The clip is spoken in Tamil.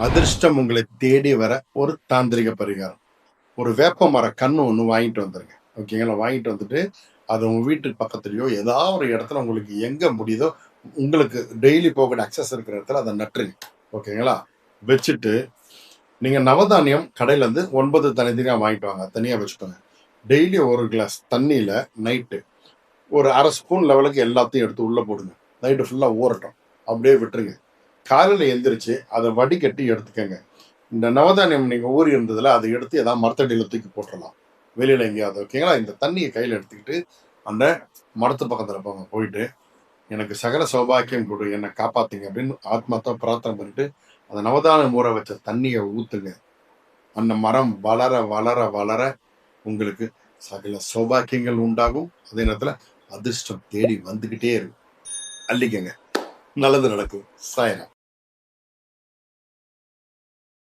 அதிர்ஷ்டம் உங்களை தேடி வர ஒரு தாந்திரிக பரிகாரம். ஒரு வேப்ப மர கன்று ஒன்று வாங்கிட்டு வந்துருங்க. ஓகேங்களா? வாங்கிட்டு வந்துட்டு அது உங்கள் வீட்டுக்கு பக்கத்துலையோ ஏதாவது ஒரு இடத்துல உங்களுக்கு எங்கே முடியுதோ உங்களுக்கு டெய்லி போகிற அக்சஸ் இருக்கிற இடத்துல அதை நட்டுருங்க. ஓகேங்களா? வச்சுட்டு நீங்கள் நவதானியம் கடையிலேருந்து 9 தனித்தனியாக வாங்கிட்டு வாங்க. தனியாக வச்சுக்கோங்க. டெய்லி ஒரு கிளாஸ் தண்ணியில் நைட்டு ஒரு அரை ஸ்பூன் லெவலுக்கு எல்லாத்தையும் எடுத்து உள்ளே போடுங்க. நைட்டு ஃபுல்லாக ஊறட்டும். அப்படியே விட்டுருங்க. காலையில் எந்திரிச்சு அதை வடிகட்டி எடுத்துக்கங்க. இந்த நவதானியம் நீங்கள் ஊறி இருந்ததில் அதை எடுத்து ஏதாவது மரத்தடியில் தூக்கி போட்டுடலாம். வெளியில் எங்கேயாவது. ஓகேங்களா? இந்த தண்ணியை கையில் எடுத்துக்கிட்டு அந்த மரத்து பக்கத்தில் போங்க. போயிட்டு எனக்கு சகல சௌபாக்கியம் கொடு, என்னை காப்பாத்துங்க அப்படின்னு ஆத்மார்த்தமா பிரார்த்தனை பண்ணிட்டு அந்த நவதானியம் ஊற வச்ச தண்ணியை ஊற்றுங்க. அந்த மரம் வளர வளர வளர உங்களுக்கு சகல சௌபாக்கியங்கள் உண்டாகும். அதே நேரத்தில் அதிர்ஷ்டம் தேடி வந்துக்கிட்டே இருக்கும். அள்ளிக்கங்க. நல்லது நடக்கும். சாயனா.